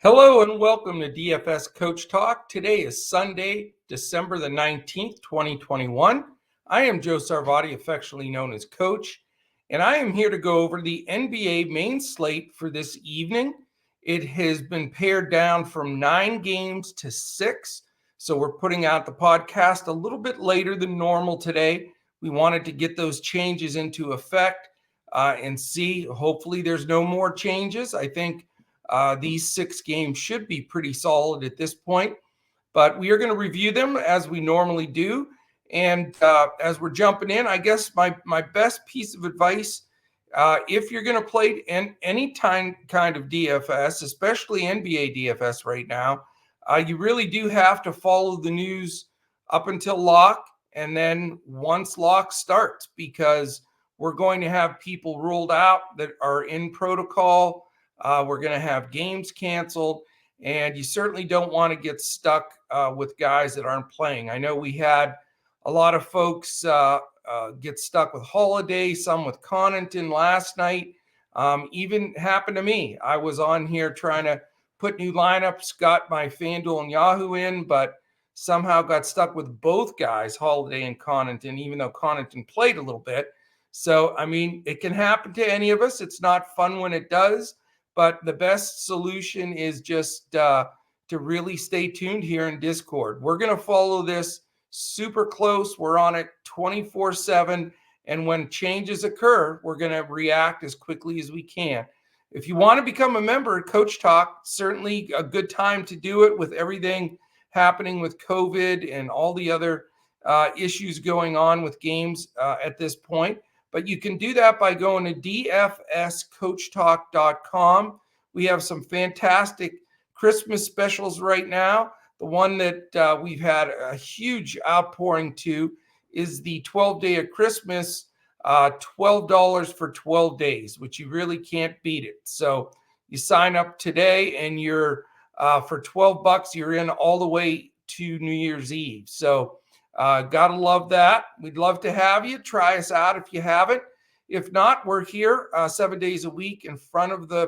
Hello and welcome to DFS Coach Talk. Today is Sunday, December the 19th, 2021. I am Joe Sarvati, affectionately known as Coach, and I am here to go over the NBA Main Slate for this evening. It has been pared down from 9 games to 6, so we're putting out the podcast a little bit later than normal today. We wanted to get those changes into effect and see. Hopefully there's no more changes. I think these 6 games should be pretty solid at this point, but we are going to review them as we normally do. And as we're jumping in, I guess my best piece of advice, if you're going to play any kind of DFS, especially NBA DFS right now, you really do have to follow the news up until lock, and then once lock starts, because we're going to have people ruled out that are in protocol. We're going to have games canceled, and you certainly don't want to get stuck with guys that aren't playing. I know we had a lot of folks get stuck with Holiday, some with Connaughton last night. Even happened to me. I was on here trying to put new lineups, got my FanDuel and Yahoo in, but somehow got stuck with both guys, Holiday and Connaughton, even though Connaughton played a little bit. So, I mean, it can happen to any of us. It's not fun when it does. But the best solution is just to really stay tuned here in Discord. We're going to follow this super close. We're on it 24/7. And when changes occur, we're going to react as quickly as we can. If you want to become a member of Coach Talk, certainly a good time to do it with everything happening with COVID and all the other issues going on with games at this point. But you can do that by going to dfscoachtalk.com. We have some fantastic Christmas specials right now. The one that we've had a huge outpouring to is the 12-day of Christmas, $12 for 12 days, which you really can't beat it. So you sign up today and you're for $12, you're in all the way to New Year's Eve. So gotta love that. We'd love to have you. Try us out if you haven't. If not, we're here 7 days a week in front of the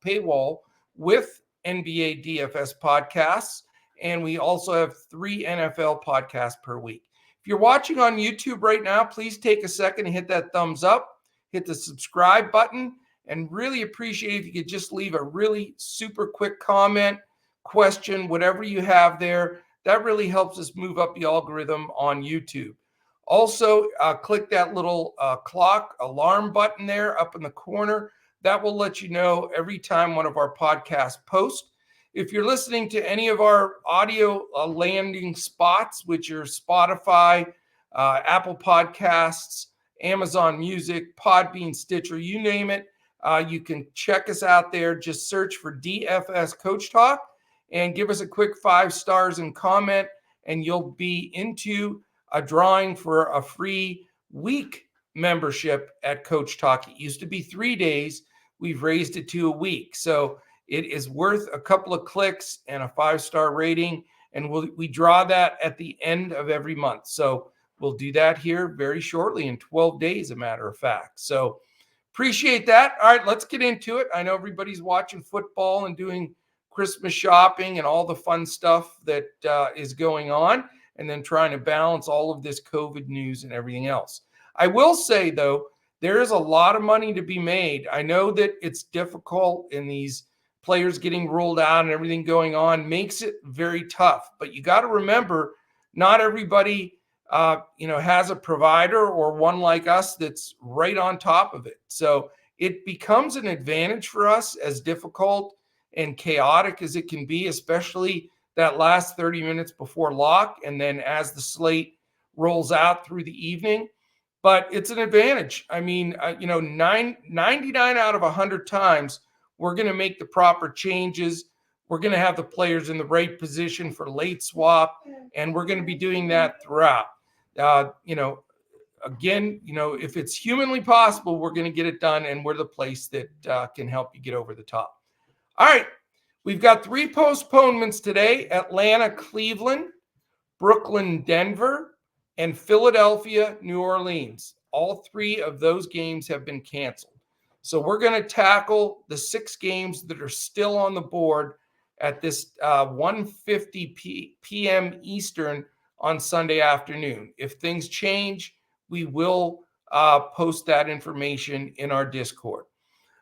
paywall with NBA DFS podcasts. And we also have 3 NFL podcasts per week. If you're watching on YouTube right now, please take a second and hit that thumbs up, hit the subscribe button, and really appreciate if you could just leave a really super quick comment, question, whatever you have there. That really helps us move up the algorithm on YouTube. Also, click that little clock alarm button there up in the corner. That will let you know every time one of our podcasts posts. If you're listening to any of our audio landing spots, which are Spotify, Apple Podcasts, Amazon Music, Podbean, Stitcher, you name it, you can check us out there. Just search for DFS Coach Talk and give us a quick 5 stars and comment, and you'll be into a drawing for a free week membership at Coach Talk. It used to be 3 days. We've raised it to a week. So it is worth a couple of clicks and a 5-star rating, and we draw that at the end of every month. So we'll do that here very shortly, in 12 days, a matter of fact. So appreciate that. All right, let's get into it. I know everybody's watching football and doing Christmas shopping and all the fun stuff that is going on, and then trying to balance all of this COVID news and everything else. I will say, though, there is a lot of money to be made. I know that it's difficult, and these players getting ruled out and everything going on makes it very tough. But you got to remember, not everybody has a provider or one like us that's right on top of it. So it becomes an advantage for us, as difficult and chaotic as it can be, especially that last 30 minutes before lock, and then as the slate rolls out through the evening. But it's an advantage. I mean, 99 out of 100 times, we're going to make the proper changes. We're going to have the players in the right position for late swap, and we're going to be doing that throughout. If it's humanly possible, we're going to get it done, and we're the place that can help you get over the top. All right, we've got 3 postponements today: Atlanta, Cleveland, Brooklyn, Denver, and Philadelphia, New Orleans. All 3 of those games have been canceled. So we're going to tackle the 6 games that are still on the board at this 1:50 p.m. Eastern on Sunday afternoon. If things change, we will post that information in our Discord.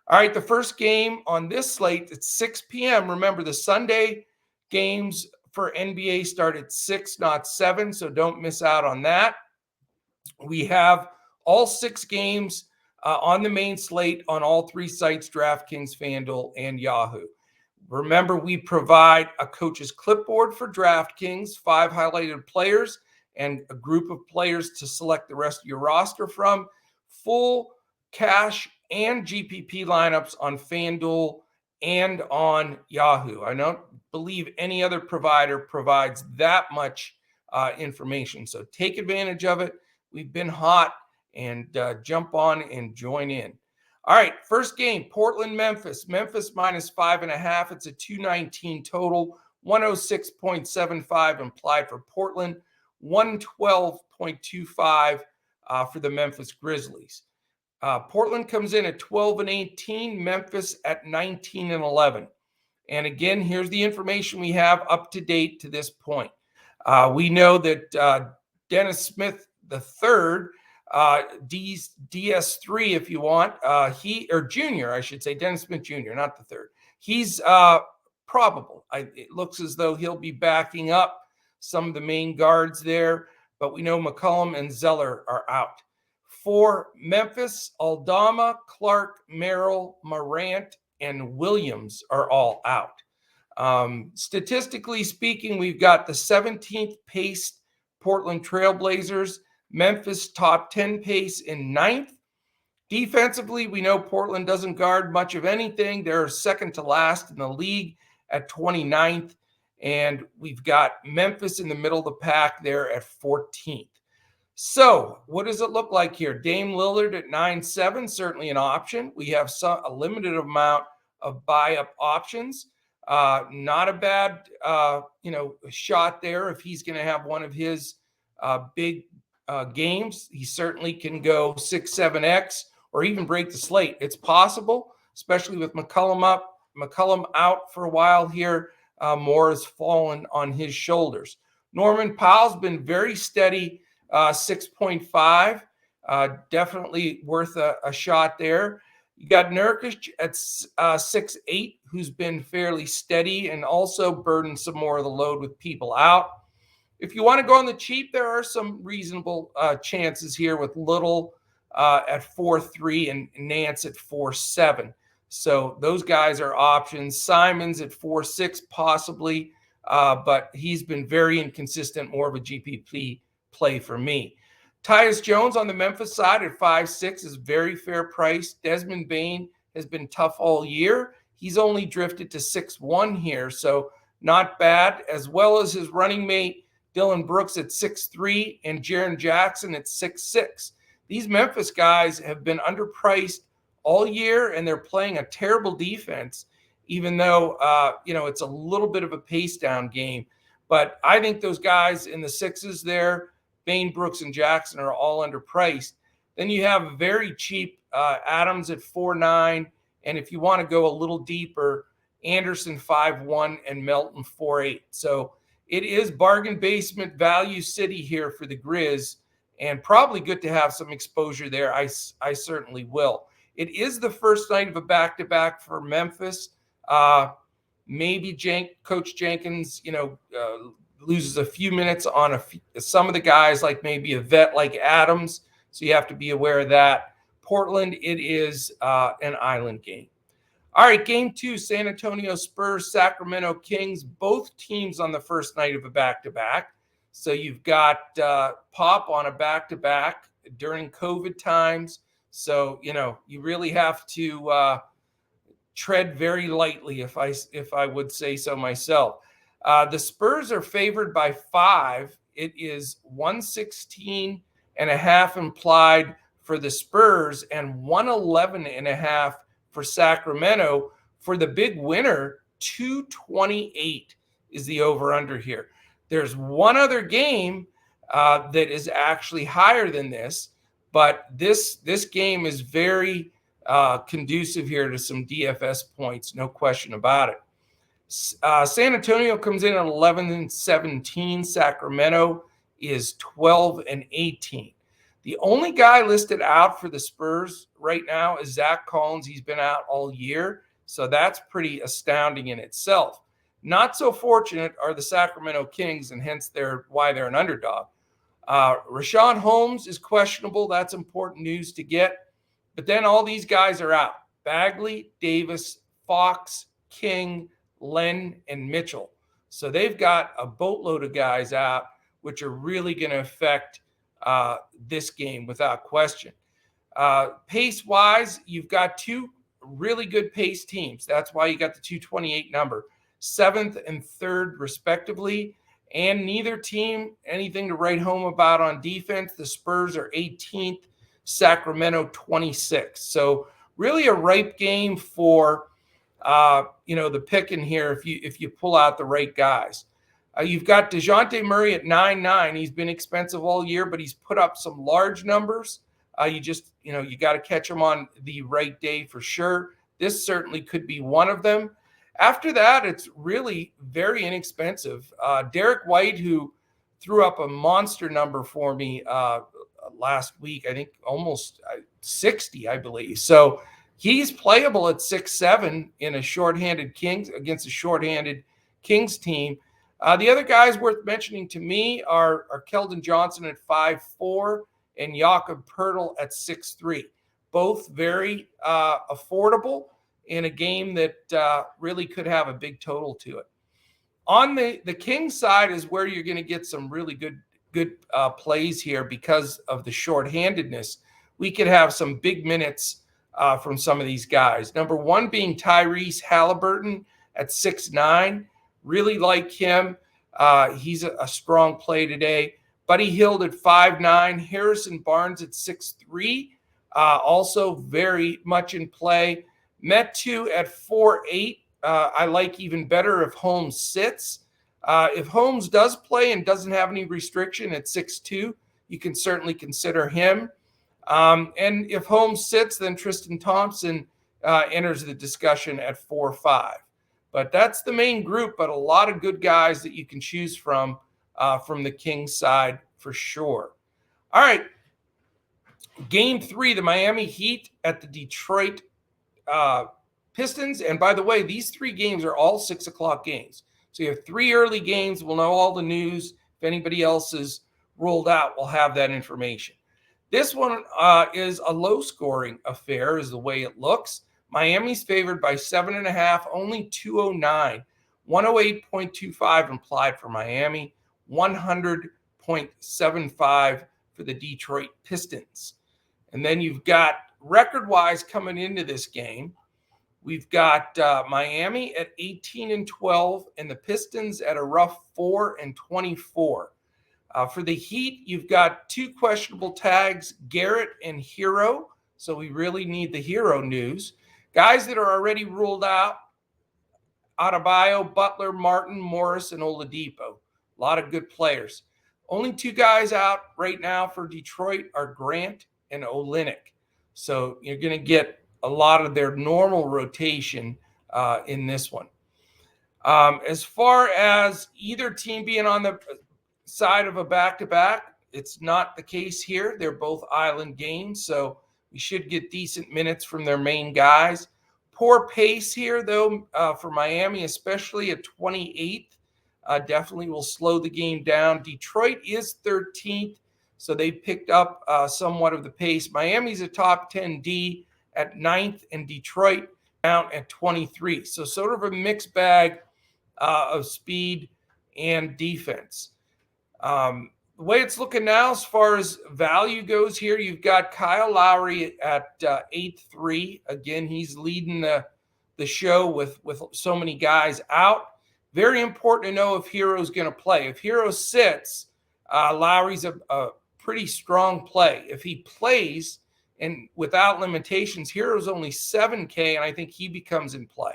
All right, the first game on this slate at 6 p.m. Remember, the Sunday games for NBA start at 6, not 7, so don't miss out on that. We have all 6 games on the main slate on all 3 sites, DraftKings, FanDuel, and Yahoo. Remember, we provide a coach's clipboard for DraftKings, 5 highlighted players, and a group of players to select the rest of your roster from. Full cash and GPP lineups on FanDuel and on Yahoo. I don't believe any other provider provides that much information. So take advantage of it. We've been hot, and jump on and join in. All right, first game, Portland, Memphis. Memphis minus 5.5. It's a 219 total, 106.75 implied for Portland, 112.25 for the Memphis Grizzlies. Portland comes in at 12-18, Memphis at 19-11. And again, here's the information we have up to date to this point. We know that Dennis Smith III, DS3 if you want, Junior, I should say, Dennis Smith Jr., not the third. He's probable. It looks as though he'll be backing up some of the main guards there, but we know McCollum and Zeller are out. For Memphis, Aldama, Clark, Merrill, Morant, and Williams are all out. Statistically speaking, we've got the 17th paced Portland Trailblazers, Memphis top 10 pace in 9th. Defensively, we know Portland doesn't guard much of anything. They're second to last in the league at 29th. And we've got Memphis in the middle of the pack there at 14th. So what does it look like here? Dame Lillard at 9.7, certainly an option. We have a limited amount of buy-up options. Not a bad, shot there if he's going to have one of his big games. He certainly can go 6-7x or even break the slate. It's possible, especially with McCollum out for a while here. More has fallen on his shoulders. Norman Powell's been very steady, 6.5. Definitely worth a shot there. You got Nurkic at 6.8, who's been fairly steady and also burdened some more of the load with people out. If you want to go on the cheap, there are some reasonable chances here with Little at 4.3 and Nance at 4.7. So those guys are options. Simons at 4.6 possibly, but he's been very inconsistent, more of a GPP play for me. Tyus Jones on the Memphis side at 5.6 is very fair price. Desmond Bane has been tough all year. He's only drifted to 6.1 here, so not bad, as well as his running mate Dylan Brooks at 6.3 and Jaren Jackson at 6.6. These Memphis guys have been underpriced all year, and they're playing a terrible defense, even though it's a little bit of a pace down game. But I think those guys in the 6s there, Bane, Brooks, and Jackson, are all underpriced. Then you have very cheap Adams at 4.9, and if you want to go a little deeper, Anderson 5.1 and Melton 4.8. So it is bargain basement value city here for the Grizz, and probably good to have some exposure there. I certainly will. It is the first night of a back-to-back for Memphis. Maybe Coach Jenkins, loses a few minutes on some of the guys, like maybe a vet like Adams. So you have to be aware of that. Portland, it is an island game. All right, game 2, San Antonio Spurs, Sacramento Kings, both teams on the first night of a back-to-back. So you've got Pop on a back-to-back during COVID times. So, you really have to tread very lightly, if I would say so myself. The Spurs are favored by 5. It is 116.5 implied for the Spurs and 111.5 for Sacramento. For the big winner, 228 is the over-under here. There's one other game that is actually higher than this, but this game is very conducive here to some DFS points, no question about it. San Antonio comes in at 11-17. Sacramento is 12-18. The only guy listed out for the Spurs right now is Zach Collins. He's been out all year, so that's pretty astounding in itself. Not so fortunate are the Sacramento Kings, and hence why they're an underdog. Rashawn Holmes is questionable. That's important news to get. But then all these guys are out. Bagley, Davis, Fox, King, Len, and Mitchell. So they've got a boatload of guys out, which are really going to affect this game without question. Pace-wise, you've got two really good pace teams. That's why you got the 228 number. 7th and 3rd, respectively. And neither team anything to write home about on defense. The Spurs are 18th, Sacramento 26th. So really a ripe game for the picking here if you pull out the right guys. You've got DeJounte Murray at 9.9. He's been expensive all year, but he's put up some large numbers. You got to catch him on the right day for sure. This certainly could be one of them. After that, it's really very inexpensive. Derek White, who threw up a monster number for me last week, I think almost 60, I believe. So he's playable at 6-7 in a shorthanded Kings against a shorthanded Kings team. The other guys worth mentioning to me are Keldon Johnson at 5.4 and Jakob Poeltl at 6.3. Both very affordable in a game that really could have a big total to it. On the Kings side is where you're going to get some really good plays here because of the shorthandedness. We could have some big minutes from some of these guys. Number one being Tyrese Halliburton at 6'9". Really like him. He's a strong play today. Buddy Hield at 5'9". Harrison Barnes at 6'3". Also very much in play. Metu at 4.8. I like even better if Holmes sits. If Holmes does play and doesn't have any restriction at 6'2", you can certainly consider him. And if Holmes sits, then Tristan Thompson enters the discussion at 4.5. But that's the main group, but a lot of good guys that you can choose from the Kings side for sure. All right. Game 3, the Miami Heat at the Detroit Pistons. And by the way, these 3 games are all 6 o'clock games. So you have 3 early games. We'll know all the news. If anybody else is ruled out, we'll have that information. This one is a low-scoring affair is the way it looks. Miami's favored by 7.5, only 209. 108.25 implied for Miami, 100.75 for the Detroit Pistons. And then you've got record-wise coming into this game, we've got Miami at 18-12 and the Pistons at a rough 4-24. For the Heat, you've got 2 questionable tags, Garrett and Hero. So we really need the Hero news. Guys that are already ruled out, Adebayo, Butler, Martin, Morris, and Oladipo. A lot of good players. Only 2 guys out right now for Detroit are Grant and Olynyk. So you're going to get a lot of their normal rotation in this one. As far as either team being on the side of a back-to-back, it's not the case here. They're both island games, so we should get decent minutes from their main guys. Poor pace here, though, for Miami, especially at 28th. Definitely will slow the game down. Detroit is 13th, so they picked up somewhat of the pace. Miami's a top 10 D at 9th, and Detroit down at 23. So sort of a mixed bag of speed and defense. The way it's looking now as far as value goes here, you've got Kyle Lowry at 8.3. Again, he's leading the show with so many guys out. Very important to know if Hero's going to play. If Hero sits, Lowry's a pretty strong play. If he plays and without limitations, Hero's only 7K, and I think he becomes in play.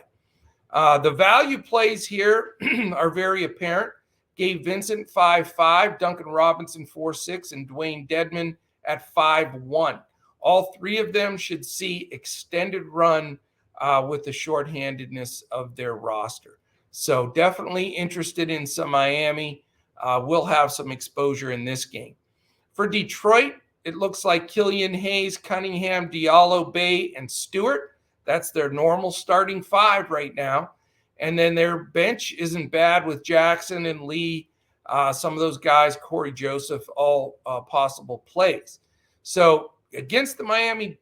The value plays here are very apparent. Gabe Vincent, 5.5, Duncan Robinson, 4.6, and Dwayne Dedman at 5.1. All three of them should see extended run with the shorthandedness of their roster. So definitely interested in some Miami. We'll have some exposure in this game. For Detroit, it looks like Killian Hayes, Cunningham, Diallo, Bay, and Stewart. That's their normal starting five right now. And then their bench isn't bad with Jackson and Lee, some of those guys, Corey Joseph, all possible plays. So against the Miami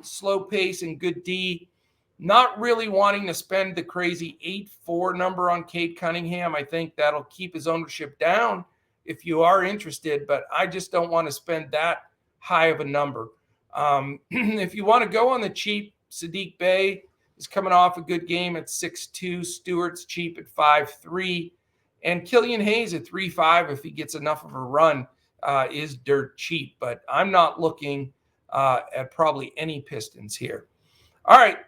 slow pace and good D, not really wanting to spend the crazy 8-4 number on Cade Cunningham. I think that'll keep his ownership down if you are interested, but I just don't want to spend that high of a number. If you want to go on the cheap, Sadiq Bey is coming off a good game at 6'2". Stewart's cheap at 5'3". And Killian Hayes at 3'5", if he gets enough of a run, is dirt cheap. But I'm not looking at probably any Pistons here. All right.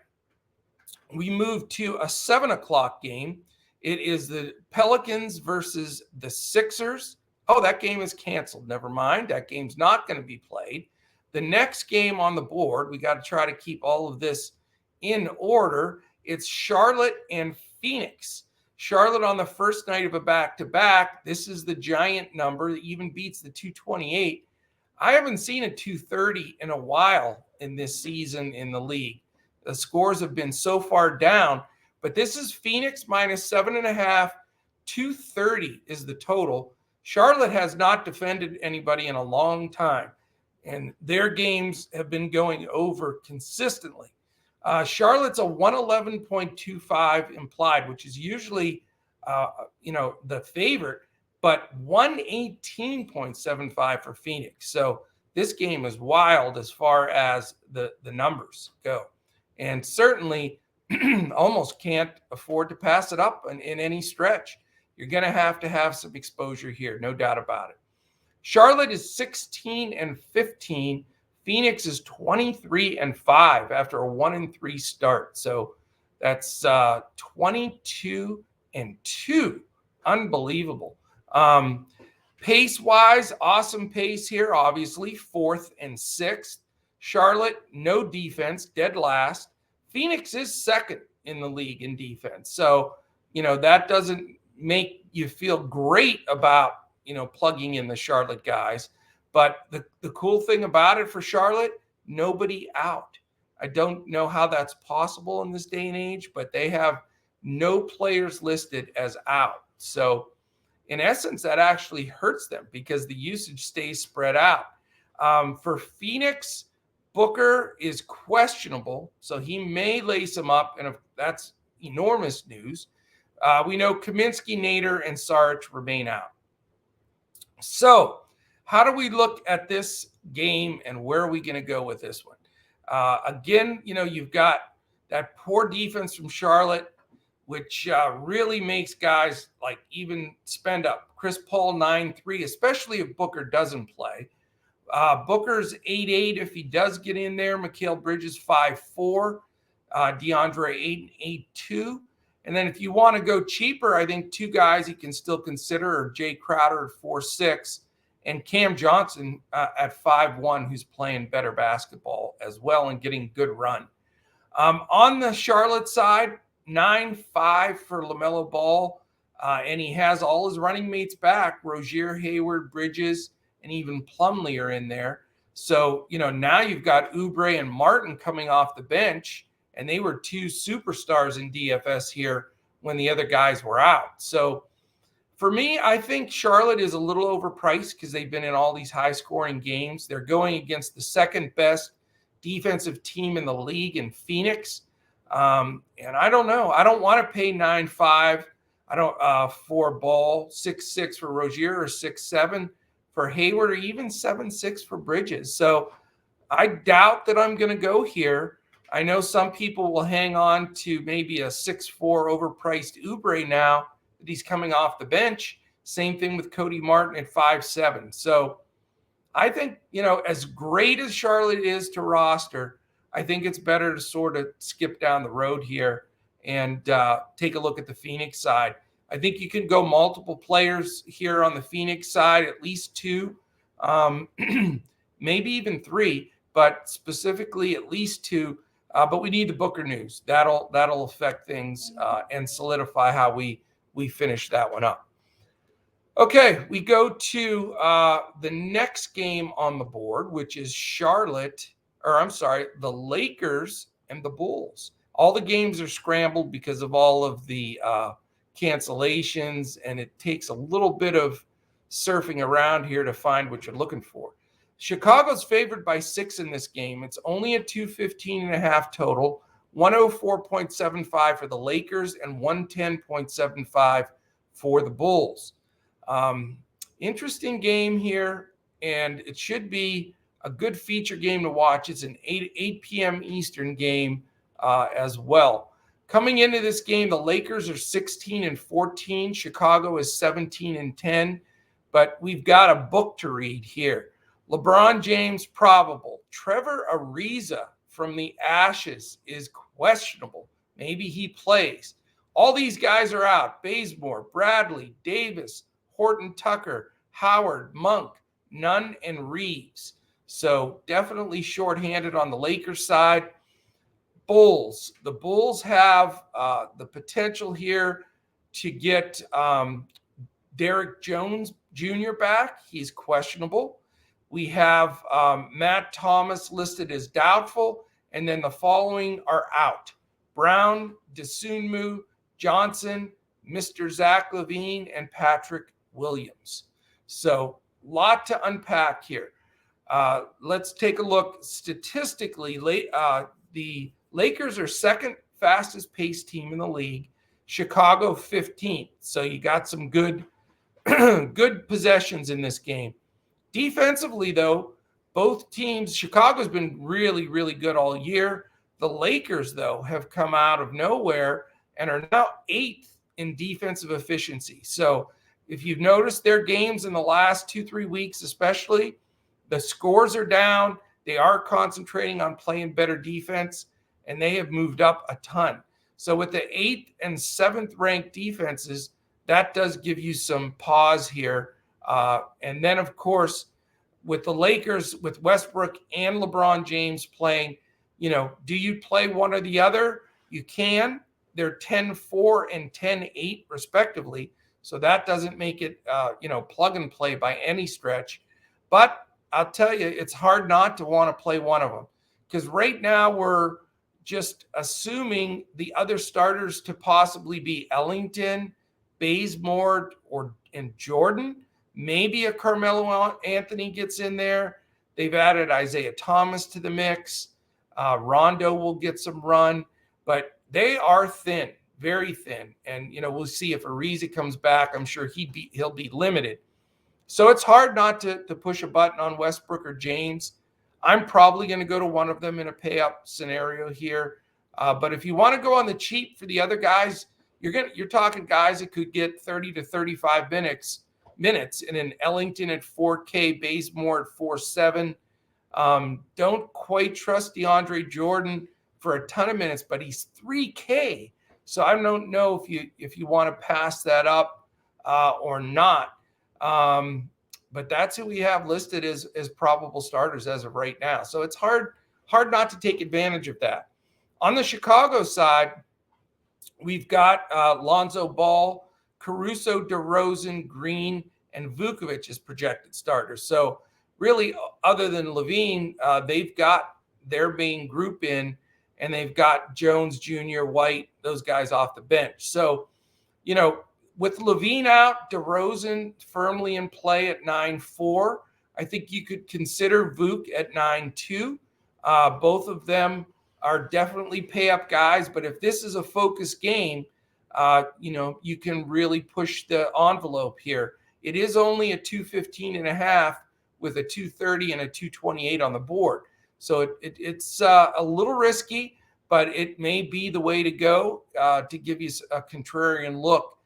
We move to a 7 o'clock game. It is the Pelicans versus the Sixers. Oh, that game is canceled. Never mind. That game's not going to be played. The next game on the board, we got to try to keep all of this in order. It's Charlotte and Phoenix. Charlotte on the first night of a back-to-back. This is the giant number that even beats the 228. I haven't seen a 230 in a while in this season in the league. The scores have been so far down, but this is Phoenix minus 7.5. 230 is the total. Charlotte has not defended anybody in a long time, and their games have been going over consistently. Charlotte's a 111.25 implied, which is usually, the favorite, but 118.75 for Phoenix. So this game is wild as far as the numbers go. And certainly almost can't afford to pass it up in any stretch. You're going to have some exposure here, no doubt about it. Charlotte is 16-15. Phoenix is 23-5 after a 1-3 start. So that's 22-2. Unbelievable. Pace-wise, awesome pace here, obviously, 4th and 6th. Charlotte, no defense, dead last. Phoenix is 2nd in the league in defense. So, that doesn't make you feel great about, plugging in the Charlotte guys. But the cool thing about it for Charlotte, nobody out. I don't know how that's possible in this day and age, but they have no players listed as out. So, in essence, that actually hurts them because the usage stays spread out. For Phoenix, Booker is questionable, so he may lace him up, and that's enormous news. We know Kaminsky, Nader, and Saric remain out. So how do we look at this game, and where are we going to go with this one? Again, you've got that poor defense from Charlotte, which really makes guys like even spend up. Chris Paul 9-3, especially if Booker doesn't play. Booker's 8-8 if he does get in there. Mikal Bridges 5-4. DeAndre 8-2. And then if you want to go cheaper, I think two guys you can still consider are Jay Crowder at 4-6 and Cam Johnson at 5-1, who's playing better basketball as well and getting good run. On the Charlotte side, 9-5 for LaMelo Ball, and he has all his running mates back. Rozier, Hayward, Bridges, and even Plumlee are in there. So, now you've got Oubre and Martin coming off the bench, and they were two superstars in DFS here when the other guys were out. So for me, I think Charlotte is a little overpriced because they've been in all these high-scoring games. They're going against the second best defensive team in the league in Phoenix. And I don't know. I don't want to pay 9-5. I don't for Ball, 6-6 for Rozier, or 6-7 for Hayward, or even 7-6 for Bridges. So I doubt that I'm going to go here. I know some people will hang on to maybe a 6-4 overpriced Oubre now that he's coming off the bench. Same thing with Cody Martin at 5-7. So I think, as great as Charlotte is to roster, I think it's better to sort of skip down the road here and take a look at the Phoenix side. I think you can go multiple players here on the Phoenix side, at least two, maybe even three. but specifically at least 2. But we need the Booker news. That'll affect things and solidify how we finish that one up. Okay, we go to the next game on the board, which is the Lakers and the Bulls. All the games are scrambled because of all of the cancellations, and it takes a little bit of surfing around here to find what you're looking for. Chicago's favored by 6 in this game. It's only a 215.5 total, 104.75 for the Lakers and 110.75 for the Bulls. Interesting game here, and it should be a good feature game to watch. It's an 8 p.m. Eastern game as well. Coming into this game, the Lakers are 16-14. Chicago is 17-10, but we've got a book to read here. LeBron James probable. Trevor Ariza from the Ashes is questionable. Maybe he plays. All these guys are out. Bazemore, Bradley, Davis, Horton Tucker, Howard, Monk, Nunn, and Reeves. So definitely shorthanded on the Lakers side. Bulls. The Bulls have the potential here to get Derek Jones Jr. back. He's questionable. We have Matt Thomas listed as doubtful, and then the following are out: Brown, Dosunmu, Johnson, Mr. Zach LaVine, and Patrick Williams. So a lot to unpack here. Let's take a look statistically. The Lakers are second fastest paced team in the league. Chicago 15th. So you got some good possessions in this game. Defensively, though, both teams, Chicago's been really, really good all year. The Lakers, though, have come out of nowhere and are now 8th in defensive efficiency. So if you've noticed their games in the last 2-3 weeks, especially, the scores are down. They are concentrating on playing better defense, and they have moved up a ton. So with the 8th and 7th ranked defenses, that does give you some pause here. And then, of course, with the Lakers, with Westbrook and LeBron James playing, do you play one or the other? You can. They're 10-4 and 10-8 respectively. So that doesn't make it, plug and play by any stretch. But I'll tell you, it's hard not to want to play one of them, because right now we're just assuming the other starters to possibly be Ellington, Bazemore, and Jordan. Maybe a Carmelo Anthony gets in there. They've added Isaiah Thomas to the mix. Rondo will get some run, but they are thin, very thin. And, we'll see if Ariza comes back. I'm sure he'll be limited. So it's hard not to push a button on Westbrook or James. I'm probably going to go to one of them in a pay-up scenario here. But if you want to go on the cheap for the other guys, you're talking guys that could get 30 to 35 minutes in an Ellington at 4K, Bazemore at 4.7. Don't quite trust DeAndre Jordan for a ton of minutes, but he's 3K. So I don't know if you want to pass that up or not. But that's who we have listed as probable starters as of right now. So it's hard not to take advantage of that. On the Chicago side, we've got Lonzo Ball, Caruso, DeRozan, Green, and Vucevic as projected starters. So really, other than LaVine, they've got their main group in, and they've got Jones Jr., White, those guys off the bench. So, with LaVine out, DeRozan firmly in play at 9.4. I think you could consider Vuk at 9.2. Both of them are definitely pay-up guys, but if this is a focus game, you can really push the envelope here. It is only a 215.5 with a 230 and a 228 on the board. So it's a little risky, but it may be the way to go to give you a contrarian look.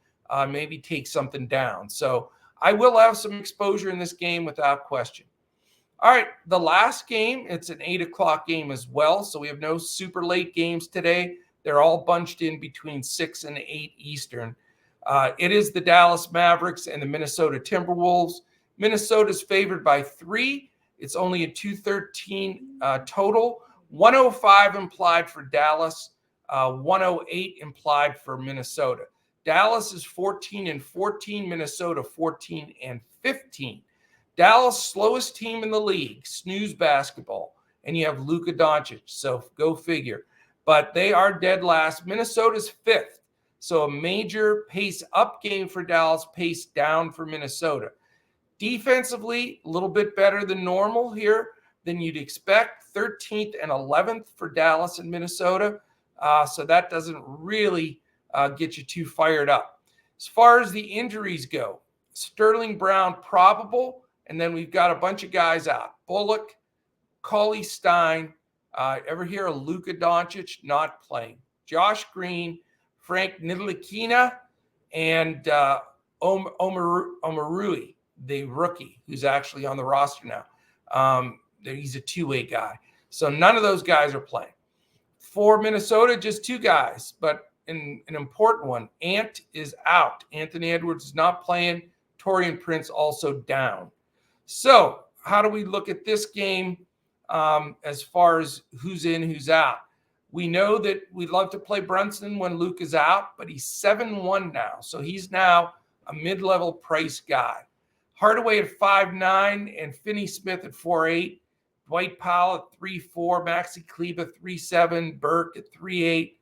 Maybe take something down. So I will have some exposure in this game without question. All right, the last game, it's an 8 o'clock game as well. So we have no super late games today. They're all bunched in between 6 and 8 Eastern. It is the Dallas Mavericks and the Minnesota Timberwolves. Minnesota's favored by 3, It's only a 213 total. 105 implied for Dallas, 108 implied for Minnesota. Dallas is 14-14, Minnesota 14-15. Dallas, slowest team in the league, snooze basketball, and you have Luka Doncic, so go figure. But they are dead last. Minnesota's 5th, so a major pace up game for Dallas, pace down for Minnesota. Defensively, a little bit better than normal here than you'd expect. 13th and 11th for Dallas and Minnesota. So that doesn't really get you too fired up. As far as the injuries go, Sterling Brown probable, and then we've got a bunch of guys out. Bullock, Cauley Stein, ever hear of Luka Doncic? Not playing. Josh Green, Frank Ntilikina, and Omarui, the rookie, who's actually on the roster now. He's a two-way guy. So none of those guys are playing. For Minnesota, just 2 guys, but an important one. Ant is out. Anthony Edwards is not playing. Taurean Prince also down. So how do we look at this game as far as who's in, who's out? We know that we'd love to play Brunson when Luke is out, but he's 7-1 now. So he's now a mid-level price guy. Hardaway at 5'9" and Finney-Smith at 4'8". Dwight Powell at 3'4", Maxi Kleber 3'7", Burke at 3'8".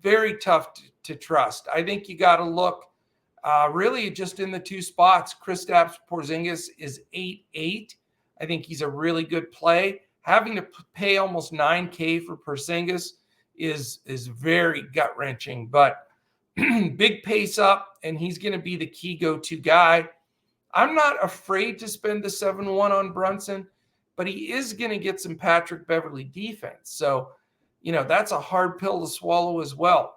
Very tough to trust. I think you got to look really just in the 2 spots. Kristaps Porzingis is 8'8". I think he's a really good play. Having to pay almost $9K for Porzingis is very gut-wrenching, but big pace up, and he's going to be the key go-to guy. I'm not afraid to spend the 7-1 on Brunson, but he is going to get some Patrick Beverley defense. So, that's a hard pill to swallow as well.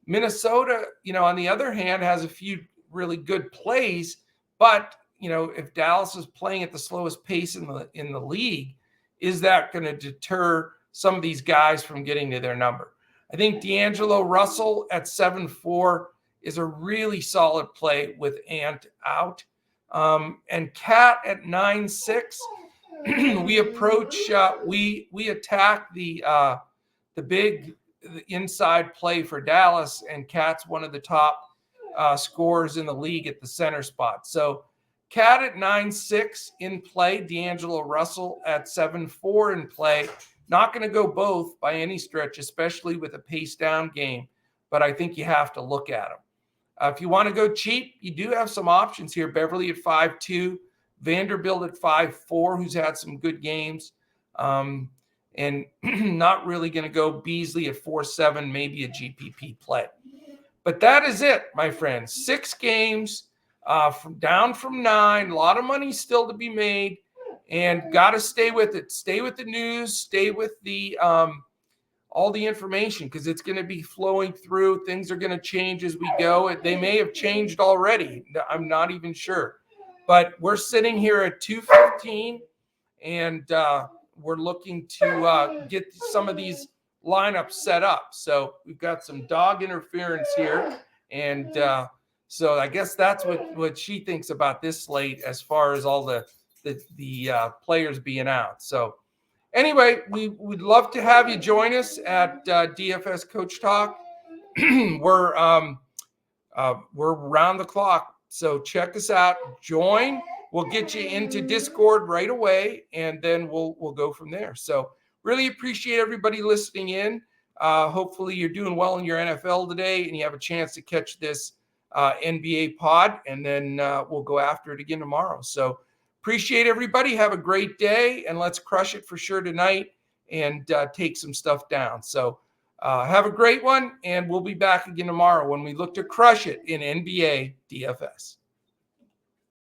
Minnesota, on the other hand, has a few really good plays, but, if Dallas is playing at the slowest pace in the league, is that going to deter some of these guys from getting to their number? I think D'Angelo Russell at 7-4 is a really solid play with Ant out. And Cat at 9-6, we approach, we attack the inside play for Dallas, and Cat's one of the top scorers in the league at the center spot. So Cat at 9-6 in play, D'Angelo Russell at 7-4 in play. Not going to go both by any stretch, especially with a pace down game, but I think you have to look at them. If you want to go cheap, you do have some options here. Beverly at 5'2", Vanderbilt at 5'4", who's had some good games, and not really going to go Beasley at 4'7", maybe a GPP play. But that is it, my friends. 6 games, down from 9. A lot of money still to be made, and got to stay with it. Stay with the news. Stay with the all the information, because it's going to be flowing through. Things are going to change as we go. They may have changed already. I'm not even sure. But we're sitting here at 2:15, and we're looking to get some of these lineups set up. So we've got some dog interference here. And so I guess that's what she thinks about this slate as far as all the players being out. So anyway, we would love to have you join us at DFS Coach Talk. We're around the clock, so check us out. Join. We'll get you into Discord right away, and then we'll go from there. So really appreciate everybody listening in. Hopefully you're doing well in your NFL today, and you have a chance to catch this NBA pod, and then we'll go after it again tomorrow. So appreciate everybody. Have a great day, and let's crush it for sure tonight and take some stuff down. So have a great one, and we'll be back again tomorrow when we look to crush it in NBA DFS.